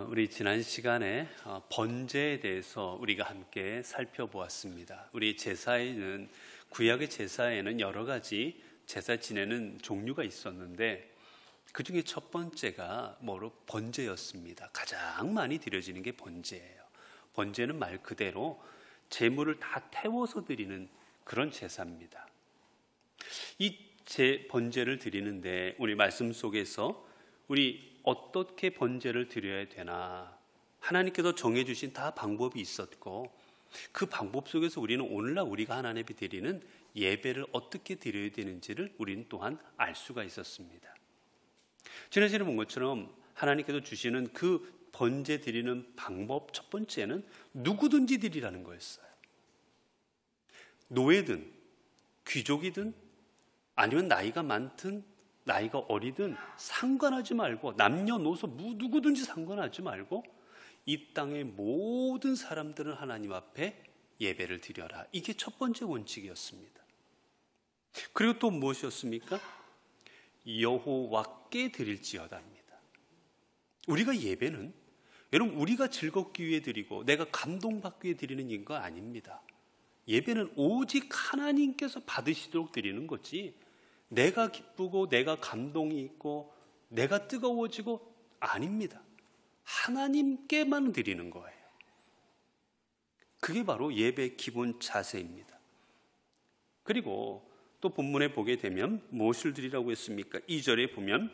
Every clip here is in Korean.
우리 지난 시간에 번제에 대해서 우리가 함께 살펴보았습니다. 우리 제사에는, 구약의 제사에는 여러 가지 제사 지내는 종류가 있었는데 그 중에 첫 번째가 번제였습니다. 가장 많이 드려지는 게 번제예요. 번제는 말 그대로 제물을 다 태워서 드리는 그런 제사입니다. 이 번제를 드리는데 우리 말씀 속에서 우리 어떻게 번제를 드려야 되나, 하나님께서 정해주신 다 방법이 있었고 그 방법 속에서 우리는 오늘날 우리가 하나님 앞에 드리는 예배를 어떻게 드려야 되는지를 우리는 또한 알 수가 있었습니다. 지난 시간에 본 것처럼 하나님께서 주시는 그 번제 드리는 방법 첫 번째는 누구든지 드리라는 거였어요. 노예든 귀족이든 아니면 나이가 많든 나이가 어리든 상관하지 말고, 남녀노소 누구든지 상관하지 말고 이 땅의 모든 사람들은 하나님 앞에 예배를 드려라. 이게 첫 번째 원칙이었습니다. 그리고 또 무엇이었습니까? 여호와께 드릴지어다입니다. 우리가 예배는 여러분 우리가 즐겁기 위해 드리고 내가 감동받기 위해 드리는 거 아닙니다. 예배는 오직 하나님께서 받으시도록 드리는 거지, 내가 기쁘고 내가 감동이 있고 내가 뜨거워지고 아닙니다. 하나님께만 드리는 거예요. 그게 바로 예배의 기본 자세입니다. 그리고 또 본문에 보게 되면 무엇을 드리라고 했습니까? 2절에 보면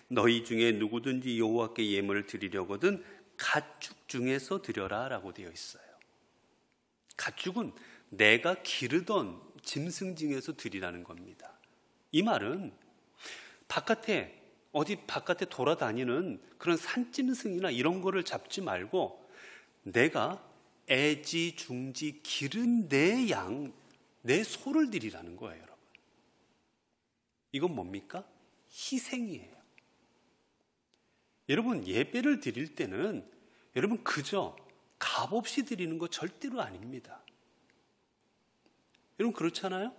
너희 중에 누구든지 여호와께 예물을 드리려거든 가축 중에서 드려라 라고 되어 있어요. 가축은 내가 기르던 짐승 중에서 드리라는 겁니다. 이 말은 바깥에 돌아다니는 그런 산짐승이나 이런 거를 잡지 말고 내가 애지중지 기른 내 양, 내 소를 드리라는 거예요, 여러분. 이건 뭡니까? 희생이에요. 여러분, 예배를 드릴 때는 여러분 그저 값없이 드리는 거 절대로 아닙니다. 여러분 그렇잖아요?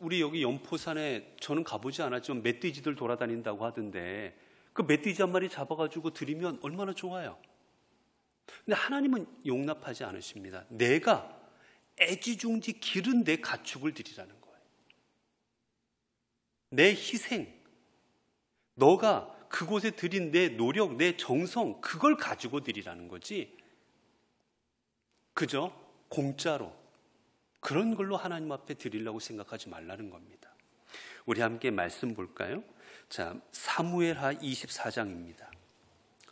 우리 여기 연포산에 저는 가보지 않았지만 멧돼지들 돌아다닌다고 하던데 그 멧돼지 한 마리 잡아가지고 드리면 얼마나 좋아요. 근데 하나님은 용납하지 않으십니다. 내가 애지중지 기른 내 가축을 드리라는 거예요. 내 희생, 너가 그곳에 드린 내 노력, 내 정성, 그걸 가지고 드리라는 거지 그저 공짜로 그런 걸로 하나님 앞에 드리려고 생각하지 말라는 겁니다. 우리 함께 말씀 볼까요? 자, 사무엘하 24장입니다.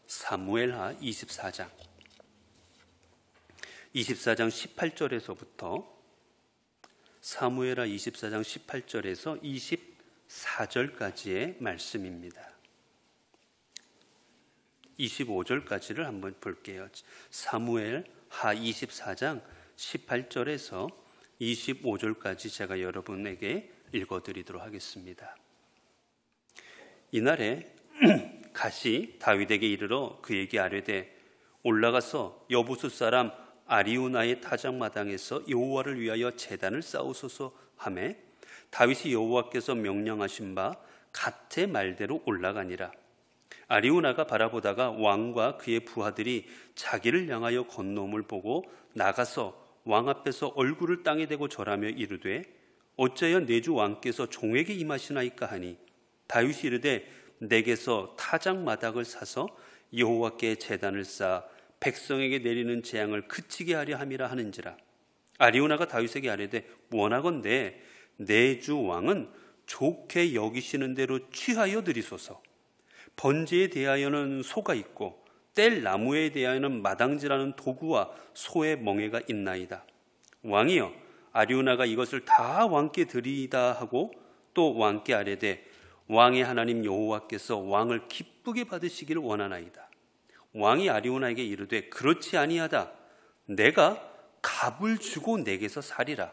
사무엘하 24장 18절에서부터 사무엘하 24장 18절에서 24절까지의 말씀입니다. 25절까지를 한번 볼게요. 사무엘하 24장 18절에서 25절까지 제가 여러분에게 읽어드리도록 하겠습니다. 이날에 갓이 다윗에게 이르러 그에게 아뢰되 올라가서 여부수 사람 아리우나의 타작마당에서 여호와를 위하여 제단을 쌓으소서 하매 다윗이 여호와께서 명령하신 바 갓의 말대로 올라가니라. 아리우나가 바라보다가 왕과 그의 부하들이 자기를 향하여 건너옴을 보고 나가서 왕 앞에서 얼굴을 땅에 대고 절하며 이르되 어찌하여 내 주 왕께서 종에게 임하시나이까 하니 다윗이 이르되 내게서 타작마당을 사서 여호와께 제단을 쌓아 백성에게 내리는 재앙을 그치게 하려 함이라 하는지라. 아리우나가 다윗에게 아뢰되 원하건대 내 주 왕은 좋게 여기시는 대로 취하여 드리소서. 번제에 대하여는 소가 있고 뗄 나무에 대하여는 마당질하는 도구와 소의 멍에가 있나이다. 왕이여 아리우나가 이것을 다 왕께 드리이다 하고 또 왕께 아뢰되 왕의 하나님 여호와께서 왕을 기쁘게 받으시기를 원하나이다. 왕이 아리우나에게 이르되 그렇지 아니하다. 내가 값을 주고 내게서 사리라.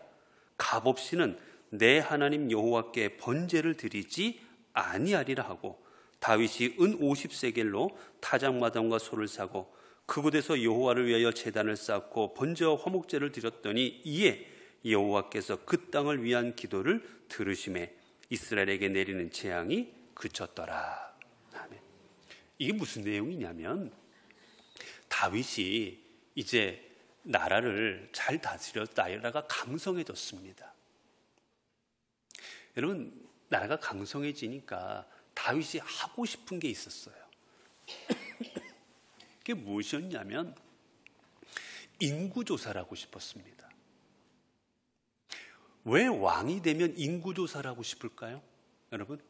값 없이는 내 하나님 여호와께 번제를 드리지 아니하리라 하고 다윗이 은 50세겔로 타작마당과 소를 사고 그곳에서 여호와를 위하여 제단을 쌓고 번제와 화목제를 드렸더니 이에 여호와께서 그 땅을 위한 기도를 들으심에 이스라엘에게 내리는 재앙이 그쳤더라. 아멘. 이게 무슨 내용이냐면 다윗이 이제 나라를 잘 다스려 나라가 강성해졌습니다. 여러분, 나라가 강성해지니까 다윗이 하고 싶은 게 있었어요. 그게 무엇이었냐면 인구조사를 하고 싶었습니다. 왜 왕이 되면 인구조사를 하고 싶을까요? 여러분?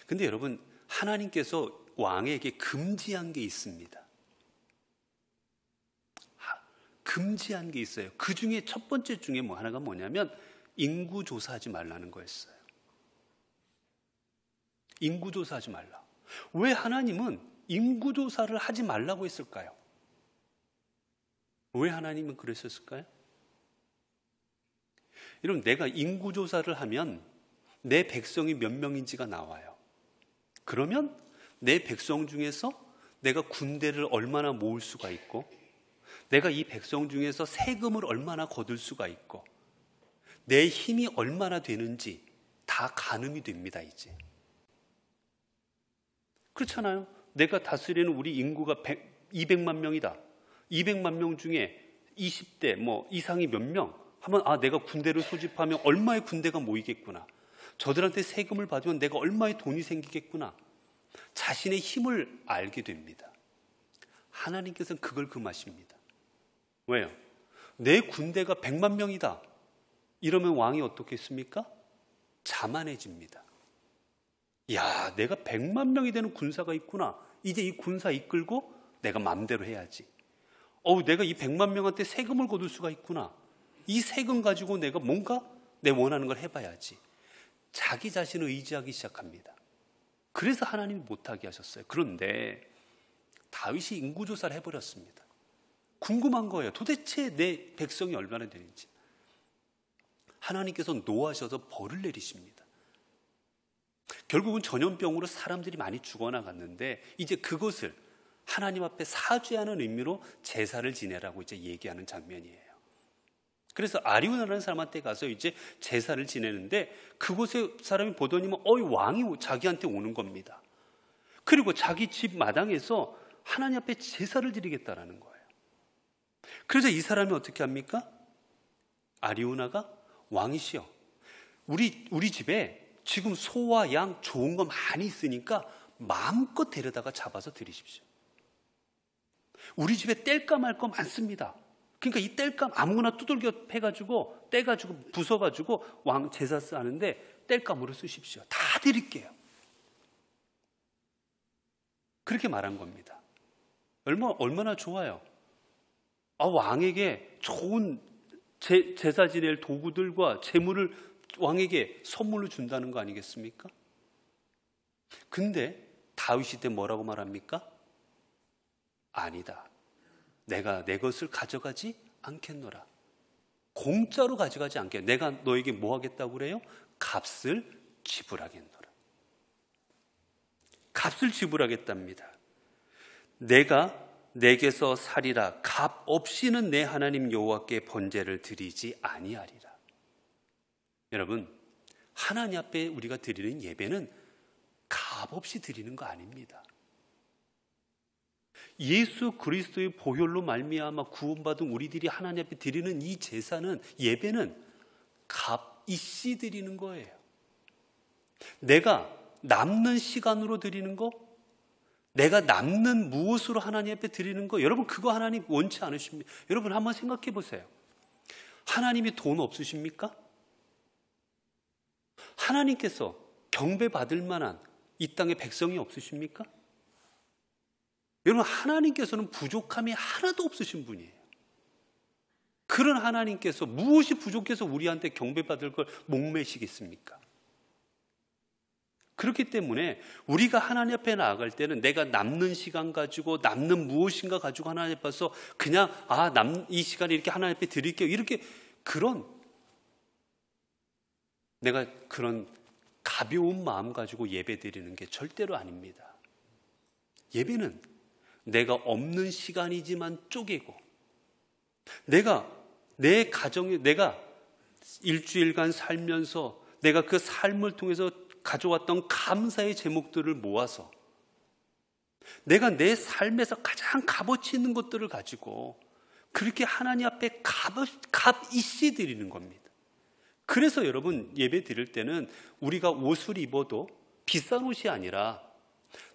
근데 여러분, 하나님께서 왕에게 금지한 게 있습니다. 금지한 게 있어요. 그 중에 첫 번째 중에 하나가 뭐냐면 인구조사하지 말라는 거였어요. 인구조사하지 말라. 왜 하나님은 인구조사를 하지 말라고 했을까요? 왜 하나님은 그랬었을까요? 여러분, 내가 인구조사를 하면 내 백성이 몇 명인지가 나와요. 그러면 내 백성 중에서 내가 군대를 얼마나 모을 수가 있고, 내가 이 백성 중에서 세금을 얼마나 거둘 수가 있고, 내 힘이 얼마나 되는지 다 가늠이 됩니다. 이제 그렇잖아요. 내가 다스리는 우리 인구가 200만 명이다. 200만 명 중에 20대 이상이 몇 명 하면 내가 군대를 소집하면 얼마의 군대가 모이겠구나. 저들한테 세금을 받으면 내가 얼마의 돈이 생기겠구나. 자신의 힘을 알게 됩니다. 하나님께서는 그걸 금하십니다. 왜요? 내 군대가 100만 명이다. 이러면 왕이 어떻겠습니까? 자만해집니다. 야, 내가 100만 명이 되는 군사가 있구나. 이제 이 군사 이끌고 내가 마음대로 해야지. 내가 이 100만 명한테 세금을 거둘 수가 있구나. 이 세금 가지고 내가 뭔가 내 원하는 걸 해봐야지. 자기 자신을 의지하기 시작합니다. 그래서 하나님이 못하게 하셨어요. 그런데 다윗이 인구조사를 해버렸습니다. 궁금한 거예요. 도대체 내 백성이 얼마나 되는지. 하나님께서 노하셔서 벌을 내리십니다. 결국은 전염병으로 사람들이 많이 죽어나갔는데 이제 그것을 하나님 앞에 사죄하는 의미로 제사를 지내라고 이제 얘기하는 장면이에요. 그래서 아리우나라는 사람한테 가서 이제 제사를 지내는데 그곳에 사람이 보더니만 왕이 자기한테 오는 겁니다. 그리고 자기 집 마당에서 하나님 앞에 제사를 드리겠다라는 거예요. 그래서 이 사람이 어떻게 합니까? 아리우나가 왕이시여, 우리 집에 지금 소와 양 좋은 거 많이 있으니까 마음껏 데려다가 잡아서 드리십시오. 우리 집에 뗄까 말 거 많습니다. 그러니까 이 뗄감 아무거나 두들겨 패가지고 떼가지고 부숴가지고 왕 제사 쓰는데 뗄감으로 쓰십시오. 다 드릴게요. 그렇게 말한 겁니다. 얼마나 좋아요. 왕에게 좋은 제사 지낼 도구들과 재물을 왕에게 선물로 준다는 거 아니겠습니까? 근데 다윗이 때 뭐라고 말합니까? 아니다. 내가 내 것을 가져가지 않겠노라. 공짜로 가져가지 않겠노라. 내가 너에게 뭐 하겠다고 그래요? 값을 지불하겠노라. 값을 지불하겠답니다. 내가 내게서 살이라. 값 없이는 내 하나님 여호와께 번제를 드리지 아니하리라. 여러분, 하나님 앞에 우리가 드리는 예배는 값 없이 드리는 거 아닙니다. 예수 그리스도의 보혈로 말미암아 구원받은 우리들이 하나님 앞에 드리는 이 제사는, 예배는 값 있이 드리는 거예요. 내가 남는 시간으로 드리는 거, 내가 남는 무엇으로 하나님 앞에 드리는 거, 여러분 그거 하나님 원치 않으십니까? 여러분 한번 생각해 보세요. 하나님이 돈 없으십니까? 하나님께서 경배받을 만한 이 땅에 백성이 없으십니까? 여러분, 하나님께서는 부족함이 하나도 없으신 분이에요. 그런 하나님께서 무엇이 부족해서 우리한테 경배받을 걸 목매시겠습니까? 그렇기 때문에 우리가 하나님 앞에 나아갈 때는 내가 남는 시간 가지고 남는 무엇인가 가지고 하나님 앞에서 그냥 이 시간에 이렇게 하나님 앞에 드릴게요. 이렇게 내가 그런 가벼운 마음 가지고 예배 드리는 게 절대로 아닙니다. 예배는 내가 없는 시간이지만 쪼개고, 내가 내 가정에, 내가 일주일간 살면서 내가 그 삶을 통해서 가져왔던 감사의 제목들을 모아서 내가 내 삶에서 가장 값어치 있는 것들을 가지고 그렇게 하나님 앞에 값이시 드리는 겁니다. 그래서 여러분, 예배 드릴 때는 우리가 옷을 입어도 비싼 옷이 아니라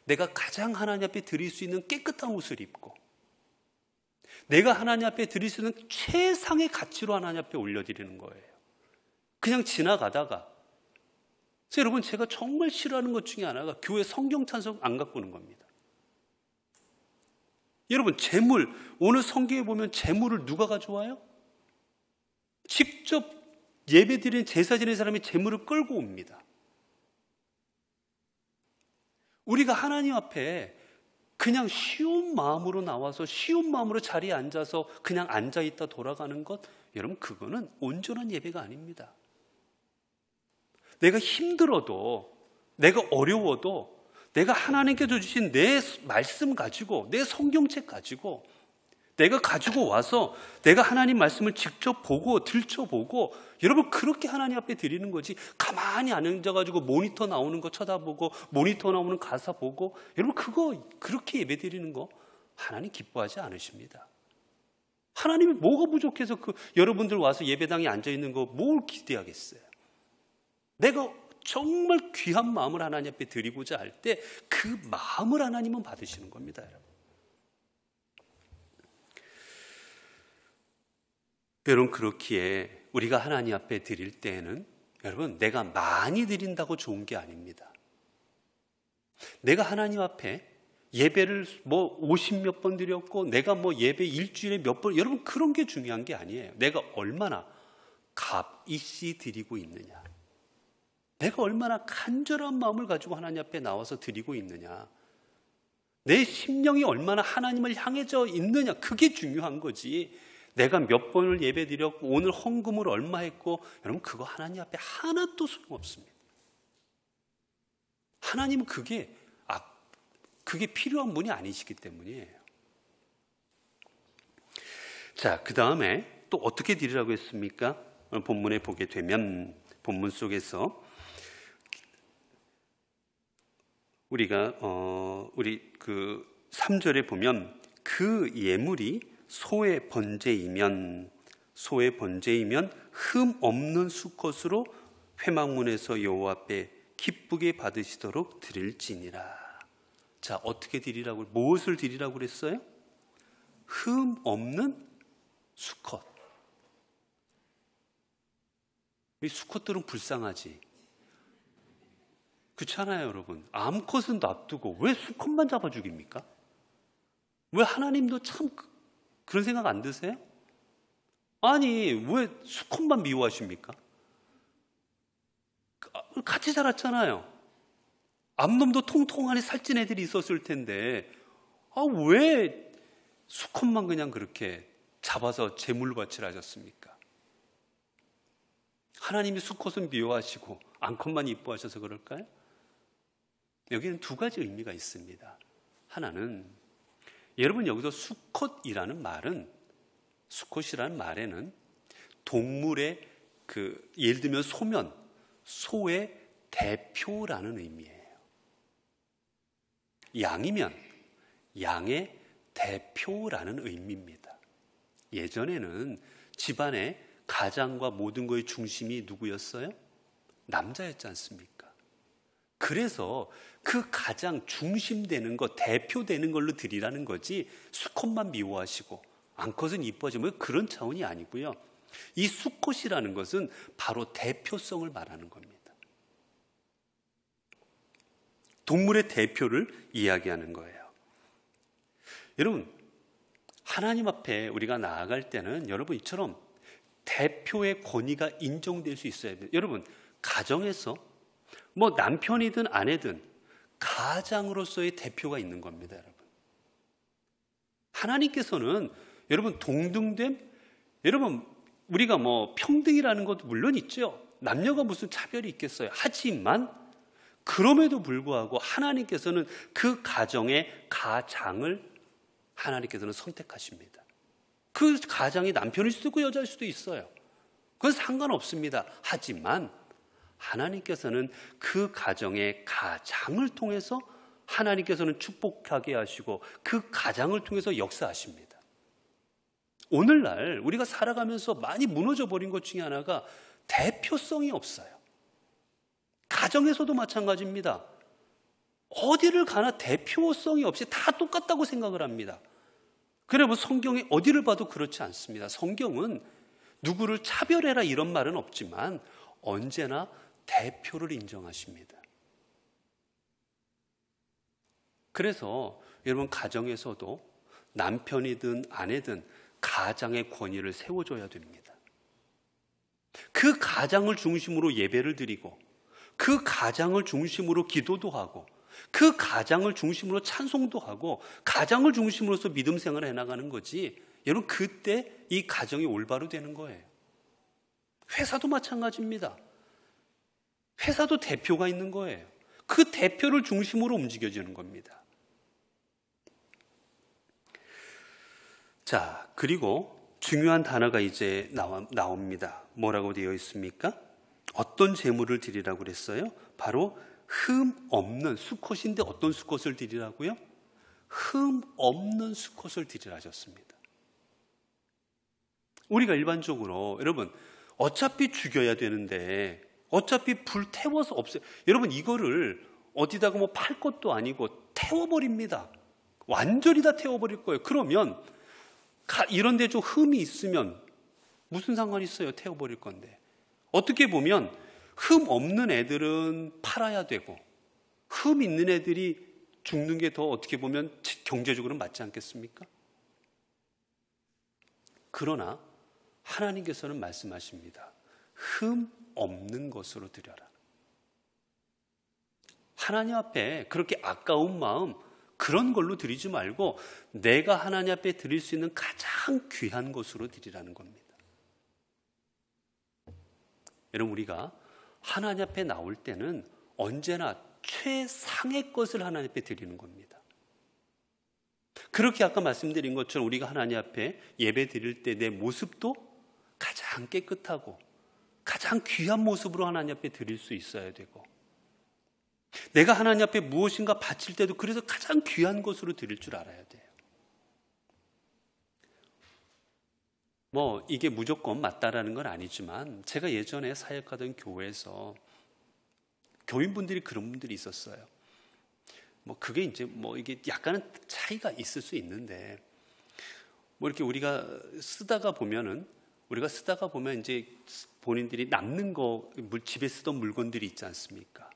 내가 가장 하나님 앞에 드릴 수 있는 깨끗한 옷을 입고 내가 하나님 앞에 드릴 수 있는 최상의 가치로 하나님 앞에 올려드리는 거예요. 그냥 지나가다가. 그래서 여러분, 제가 정말 싫어하는 것 중에 하나가 교회 성경 찬송 안 갖고 오는 겁니다. 여러분, 재물, 오늘 성경에 보면 재물을 누가 가져와요? 직접 예배 드리는 제사 지내는 사람이 재물을 끌고 옵니다. 우리가 하나님 앞에 그냥 쉬운 마음으로 나와서 쉬운 마음으로 자리에 앉아서 그냥 앉아있다 돌아가는 것, 여러분, 그거는 온전한 예배가 아닙니다. 내가 힘들어도, 내가 어려워도 내가 하나님께서 주신 내 말씀 가지고, 내 성경책 가지고 내가 가지고 와서 내가 하나님 말씀을 직접 보고 들춰보고, 여러분, 그렇게 하나님 앞에 드리는 거지, 가만히 앉아가지고 모니터 나오는 거 쳐다보고 모니터 나오는 가사 보고, 여러분, 그렇게 예배 드리는 거 하나님 기뻐하지 않으십니다. 하나님이 뭐가 부족해서 여러분들 와서 예배당에 앉아있는 거 뭘 기대하겠어요? 내가 정말 귀한 마음을 하나님 앞에 드리고자 할 때 그 마음을 하나님은 받으시는 겁니다, 여러분. 여러분, 그렇기에 우리가 하나님 앞에 드릴 때에는, 여러분, 내가 많이 드린다고 좋은 게 아닙니다. 내가 하나님 앞에 예배를 50몇 번 드렸고 내가 예배 일주일에 몇 번, 여러분, 그런 게 중요한 게 아니에요. 내가 얼마나 값이시 드리고 있느냐, 내가 얼마나 간절한 마음을 가지고 하나님 앞에 나와서 드리고 있느냐, 내 심령이 얼마나 하나님을 향해져 있느냐, 그게 중요한 거지. 내가 몇 번을 예배 드렸고 오늘 헌금을 얼마 했고, 여러분, 그거 하나님 앞에 하나도 소용없습니다. 하나님은 그게 필요한 분이 아니시기 때문이에요. 자, 그 다음에 또 어떻게 드리라고 했습니까? 오늘 본문에 보게 되면, 본문 속에서 우리가 우리 3절에 보면, 그 예물이 소의 번제이면 흠 없는 수컷으로 회막문에서 여호와 앞에 기쁘게 받으시도록 드릴지니라. 자, 어떻게 드리라고, 무엇을 드리라고 그랬어요? 흠 없는 수컷. 이 수컷들은 불쌍하지, 그렇잖아요, 여러분. 암컷은 놔두고 왜 수컷만 잡아 죽입니까? 왜 하나님도 참 그런 생각 안 드세요? 아니, 왜 수컷만 미워하십니까? 같이 자랐잖아요. 암놈도 통통하니 살찐 애들이 있었을 텐데, 왜 수컷만 그냥 그렇게 잡아서 제물바치를 하셨습니까? 하나님이 수컷은 미워하시고 암컷만 이뻐하셔서 그럴까요? 여기는 두 가지 의미가 있습니다. 하나는, 여러분, 여기서 수컷이라는 말에는 동물의 예를 들면 소의 대표라는 의미예요. 양이면 양의 대표라는 의미입니다. 예전에는 집안의 가장과 모든 것의 중심이 누구였어요? 남자였지 않습니까? 그래서 그 가장 중심되는 것, 대표되는 걸로 드리라는 거지, 수컷만 미워하시고 암컷은 이뻐지면 그런 차원이 아니고요. 이 수컷이라는 것은 바로 대표성을 말하는 겁니다. 동물의 대표를 이야기하는 거예요. 여러분, 하나님 앞에 우리가 나아갈 때는, 여러분, 이처럼 대표의 권위가 인정될 수 있어야 돼요. 여러분, 가정에서 남편이든 아내든 가장으로서의 대표가 있는 겁니다, 여러분. 하나님께서는 여러분 동등됨, 여러분 우리가 평등이라는 것도 물론 있죠. 남녀가 무슨 차별이 있겠어요. 하지만 그럼에도 불구하고 하나님께서는 그 가정의 가장을 하나님께서는 선택하십니다. 그 가장이 남편일 수도 있고 여자일 수도 있어요. 그건 상관없습니다. 하지만 하나님께서는 그 가정의 가장을 통해서 하나님께서는 축복하게 하시고 그 가장을 통해서 역사하십니다. 오늘날 우리가 살아가면서 많이 무너져 버린 것 중에 하나가 대표성이 없어요. 가정에서도 마찬가지입니다. 어디를 가나 대표성이 없이 다 똑같다고 생각을 합니다. 그래 뭐 성경에 어디를 봐도 그렇지 않습니다. 성경은 누구를 차별해라 이런 말은 없지만 언제나 대표를 인정하십니다. 그래서 여러분 가정에서도 남편이든 아내든 가장의 권위를 세워줘야 됩니다. 그 가장을 중심으로 예배를 드리고 그 가장을 중심으로 기도도 하고 그 가장을 중심으로 찬송도 하고 가장을 중심으로서 믿음 생활을 해나가는 거지. 여러분 그때 이 가정이 올바로 되는 거예요. 회사도 마찬가지입니다. 회사도 대표가 있는 거예요. 그 대표를 중심으로 움직여지는 겁니다. 자, 그리고 중요한 단어가 이제 나옵니다. 뭐라고 되어 있습니까? 어떤 제물을 드리라고 그랬어요? 바로 흠 없는 수컷인데 어떤 수컷을 드리라고요? 흠 없는 수컷을 드리라 하셨습니다. 우리가 일반적으로 여러분 어차피 죽여야 되는데 어차피 불 태워서 없애요. 여러분 이거를 어디다가 뭐 팔 것도 아니고 태워버립니다. 완전히 다 태워버릴 거예요. 그러면 이런 데 좀 흠이 있으면 무슨 상관이 있어요? 태워버릴 건데. 어떻게 보면 흠 없는 애들은 팔아야 되고 흠 있는 애들이 죽는 게 더 어떻게 보면 경제적으로 맞지 않겠습니까? 그러나 하나님께서는 말씀하십니다. 흠 없는 것으로 드려라. 하나님 앞에 그렇게 아까운 마음 그런 걸로 드리지 말고 내가 하나님 앞에 드릴 수 있는 가장 귀한 것으로 드리라는 겁니다. 여러분 우리가 하나님 앞에 나올 때는 언제나 최상의 것을 하나님 앞에 드리는 겁니다. 그렇게 아까 말씀드린 것처럼 우리가 하나님 앞에 예배 드릴 때 내 모습도 가장 깨끗하고 가장 귀한 모습으로 하나님 앞에 드릴 수 있어야 되고 내가 하나님 앞에 무엇인가 바칠 때도 그래서 가장 귀한 것으로 드릴 줄 알아야 돼요. 뭐 이게 무조건 맞다라는 건 아니지만 제가 예전에 사역하던 교회에서 교인분들이 그런 분들이 있었어요. 뭐 그게 이제 뭐 이게 약간은 차이가 있을 수 있는데 뭐 이렇게 우리가 쓰다가 보면 이제 본인들이 남는 거 집에 쓰던 물건들이 있지 않습니까?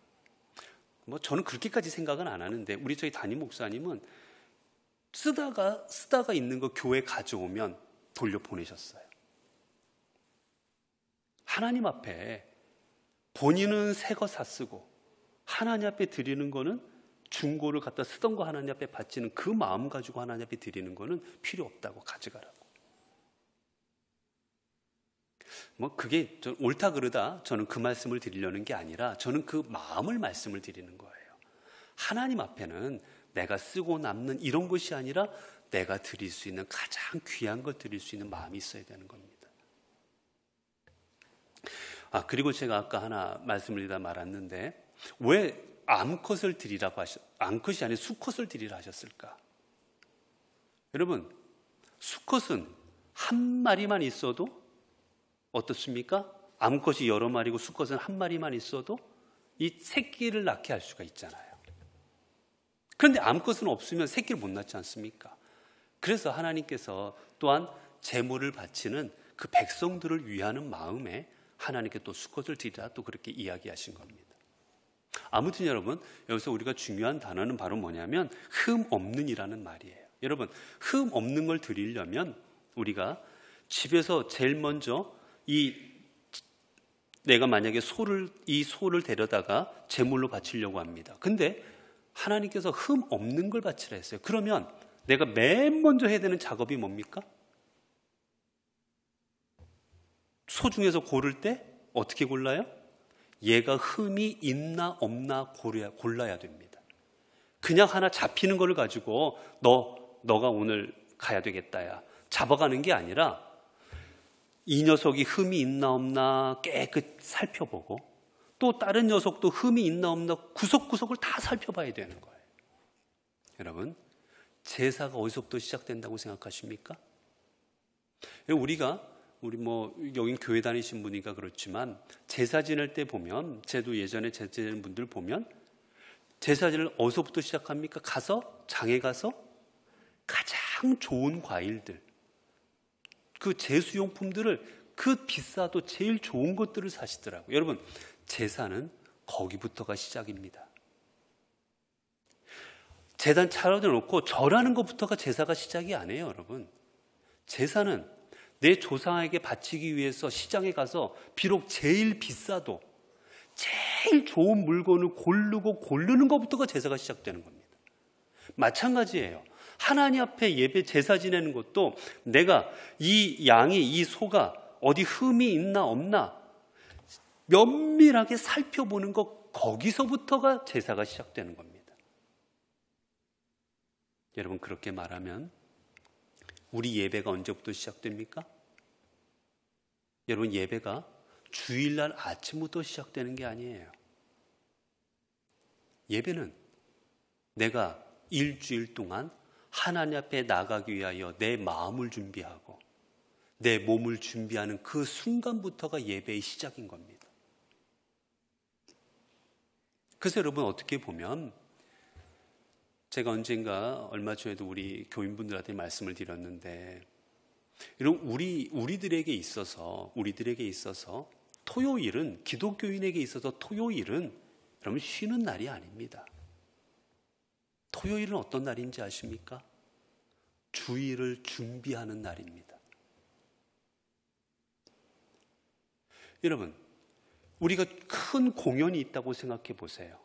뭐 저는 그렇게까지 생각은 안 하는데 우리 저희 담임 목사님은 쓰다가 있는 거 교회 가져오면 돌려보내셨어요. 하나님 앞에 본인은 새 거 샀쓰고 하나님 앞에 드리는 거는 중고를 갖다 쓰던 거 하나님 앞에 바치는 그 마음 가지고 하나님 앞에 드리는 거는 필요 없다고 가져가라고. 뭐 그게 옳다 그르다 저는 그 말씀을 드리려는 게 아니라 저는 그 마음을 말씀을 드리는 거예요. 하나님 앞에는 내가 쓰고 남는 이런 것이 아니라 내가 드릴 수 있는 가장 귀한 걸 드릴 수 있는 마음이 있어야 되는 겁니다. 그리고 제가 아까 하나 말씀을 드리다 말았는데 왜 암컷을 드리라고 암컷이 아니라 수컷을 드리라 하셨을까? 여러분 수컷은 한 마리만 있어도 어떻습니까? 암컷이 여러 마리고 수컷은 한 마리만 있어도 이 새끼를 낳게 할 수가 있잖아요. 그런데 암컷은 없으면 새끼를 못 낳지 않습니까? 그래서 하나님께서 또한 제물을 바치는 그 백성들을 위하는 마음에 하나님께 또 수컷을 드리라 또 그렇게 이야기하신 겁니다. 아무튼 여러분 여기서 우리가 중요한 단어는 바로 뭐냐면 흠 없는이라는 말이에요. 여러분 흠 없는 걸 드리려면 우리가 집에서 제일 먼저 내가 만약에 이 소를 데려다가 제물로 바치려고 합니다. 근데 하나님께서 흠 없는 걸 바치라 했어요. 그러면 내가 맨 먼저 해야 되는 작업이 뭡니까? 소 중에서 고를 때 어떻게 골라요? 얘가 흠이 있나 없나 골라야 됩니다. 그냥 하나 잡히는 걸 가지고 너가 오늘 가야 되겠다야 잡아가는 게 아니라 이 녀석이 흠이 있나 없나 깨끗 살펴보고 또 다른 녀석도 흠이 있나 없나 구석구석을 다 살펴봐야 되는 거예요. 여러분, 제사가 어디서부터 시작된다고 생각하십니까? 우리 여긴 교회 다니신 분이니까 그렇지만 제사 지낼 때 보면, 제도 예전에 제사 지내는 분들 보면 제사 지낼 어디서부터 시작합니까? 장에 가서 가장 좋은 과일들, 그 제수용품들을, 그 비싸도 제일 좋은 것들을 사시더라고요. 여러분, 제사는 거기부터가 시작입니다. 제단 차려놓고 절하는 것부터가 제사가 시작이 아니에요, 여러분. 제사는 내 조상에게 바치기 위해서 시장에 가서 비록 제일 비싸도 제일 좋은 물건을 고르는 것부터가 제사가 시작되는 겁니다. 마찬가지예요. 하나님 앞에 예배 제사 지내는 것도 내가 이 양이, 이 소가 어디 흠이 있나 없나 면밀하게 살펴보는 것, 거기서부터가 제사가 시작되는 겁니다. 여러분, 그렇게 말하면 우리 예배가 언제부터 시작됩니까? 여러분, 예배가 주일날 아침부터 시작되는 게 아니에요. 예배는 내가 일주일 동안 하나님 앞에 나가기 위하여 내 마음을 준비하고 내 몸을 준비하는 그 순간부터가 예배의 시작인 겁니다. 그래서 여러분, 어떻게 보면 제가 언젠가 얼마 전에도 우리 교인분들한테 말씀을 드렸는데, 여러분, 우리들에게 있어서 토요일은, 기독교인에게 있어서 토요일은 여러분 쉬는 날이 아닙니다. 토요일은 어떤 날인지 아십니까? 주일을 준비하는 날입니다. 여러분, 우리가 큰 공연이 있다고 생각해 보세요.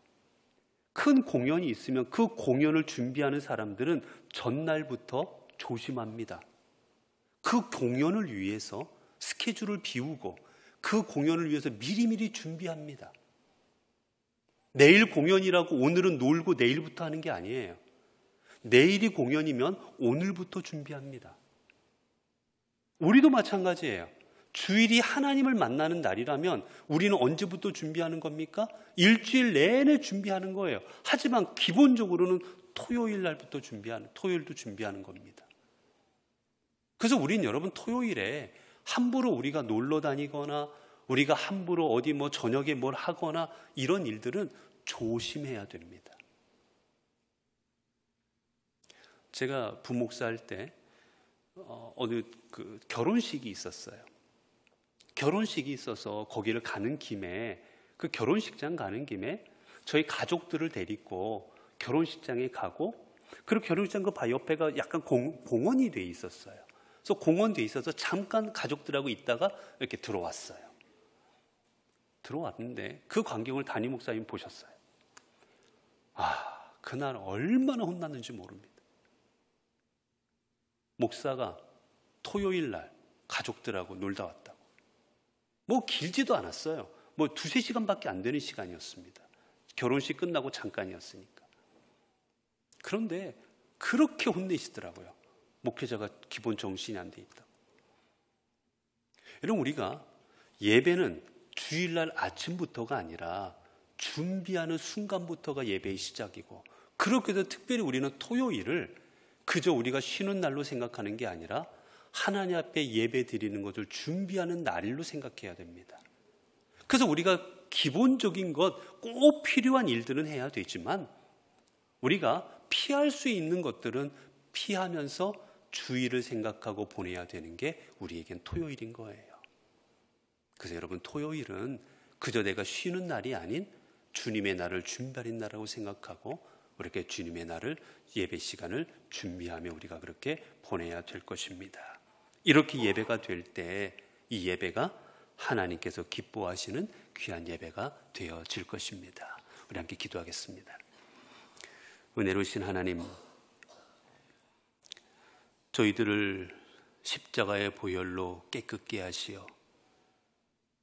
큰 공연이 있으면 그 공연을 준비하는 사람들은 전날부터 조심합니다. 그 공연을 위해서 스케줄을 비우고 그 공연을 위해서 미리미리 준비합니다. 내일 공연이라고 오늘은 놀고 내일부터 하는 게 아니에요. 내일이 공연이면 오늘부터 준비합니다. 우리도 마찬가지예요. 주일이 하나님을 만나는 날이라면 우리는 언제부터 준비하는 겁니까? 일주일 내내 준비하는 거예요. 하지만 기본적으로는 토요일도 준비하는 겁니다. 그래서 우리는 여러분, 토요일에 함부로 우리가 놀러 다니거나 우리가 함부로 어디 저녁에 뭘 하거나 이런 일들은 조심해야 됩니다. 제가 부목사 할 때 어느 결혼식이 있었어요. 결혼식이 있어서 거기를 가는 김에, 그 결혼식장 가는 김에 저희 가족들을 데리고 결혼식장에 가고, 그리고 결혼식장 그 옆에가 약간 공원이 돼 있었어요. 그래서 공원 돼 있어서 잠깐 가족들하고 있다가 이렇게 들어왔어요. 들어왔는데 그 광경을 담임 목사님 보셨어요. 그날 얼마나 혼났는지 모릅니다. 목사가 토요일 날 가족들하고 놀다 왔다고. 길지도 않았어요. 2-3시간밖에 안 되는 시간이었습니다. 결혼식 끝나고 잠깐이었으니까. 그런데 그렇게 혼내시더라고요. 목회자가 기본 정신이 안 돼 있다고. 여러분, 우리가 예배는 주일날 아침부터가 아니라 준비하는 순간부터가 예배의 시작이고, 그렇게 해서 특별히 우리는 토요일을 그저 우리가 쉬는 날로 생각하는 게 아니라 하나님 앞에 예배 드리는 것을 준비하는 날로 생각해야 됩니다. 그래서 우리가 기본적인 것, 꼭 필요한 일들은 해야 되지만 우리가 피할 수 있는 것들은 피하면서 주일을 생각하고 보내야 되는 게 우리에겐 토요일인 거예요. 그래서 여러분, 토요일은 그저 내가 쉬는 날이 아닌 주님의 날을 준비하는 날이라고 생각하고 우리가 주님의 날을, 예배 시간을 준비하며 우리가 그렇게 보내야 될 것입니다. 이렇게 예배가 될 때 이 예배가 하나님께서 기뻐하시는 귀한 예배가 되어질 것입니다. 우리 함께 기도하겠습니다. 은혜로우신 하나님, 저희들을 십자가의 보혈로 깨끗게 하시어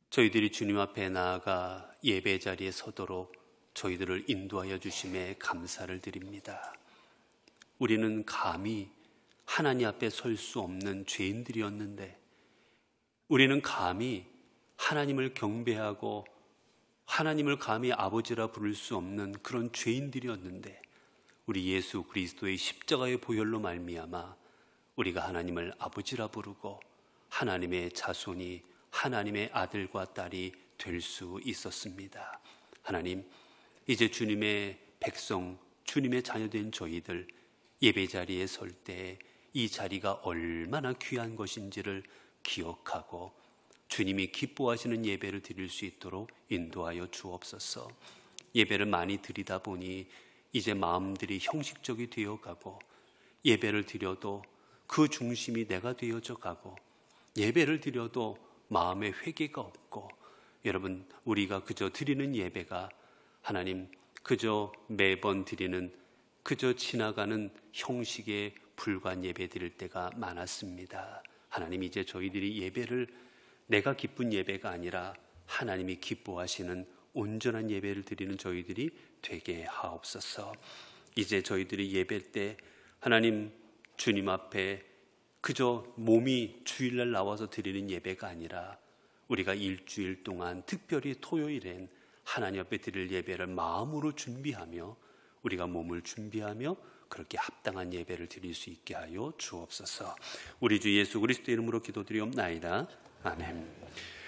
저희들이 주님 앞에 나아가 예배 자리에 서도록 저희들을 인도하여 주심에 감사를 드립니다. 우리는 감히 하나님 앞에 설 수 없는 죄인들이었는데, 우리는 감히 하나님을 경배하고 하나님을 감히 아버지라 부를 수 없는 그런 죄인들이었는데, 우리 예수 그리스도의 십자가의 보혈로 말미암아 우리가 하나님을 아버지라 부르고 하나님의 자손이 하나님의 아들과 딸이 될 수 있었습니다. 하나님, 이제 주님의 백성, 주님의 자녀된 저희들 예배 자리에 설 때 이 자리가 얼마나 귀한 것인지를 기억하고 주님이 기뻐하시는 예배를 드릴 수 있도록 인도하여 주옵소서. 예배를 많이 드리다 보니 이제 마음들이 형식적이 되어가고 예배를 드려도 그 중심이 내가 되어져 가고 예배를 드려도 마음에 회개가 없고 여러분, 우리가 그저 드리는 예배가 하나님 그저 매번 드리는 그저 지나가는 형식에 불과한 예배 드릴 때가 많았습니다. 하나님, 이제 저희들이 예배를 내가 기쁜 예배가 아니라 하나님이 기뻐하시는 온전한 예배를 드리는 저희들이 되게 하옵소서. 이제 저희들이 예배 때 하나님 주님 앞에 그저 몸이 주일날 나와서 드리는 예배가 아니라 우리가 일주일 동안 특별히 토요일엔 하나님 앞에 드릴 예배를 마음으로 준비하며 우리가 몸을 준비하며 그렇게 합당한 예배를 드릴 수 있게 하여 주옵소서. 우리 주 예수 그리스도 이름으로 기도드리옵나이다. 아멘.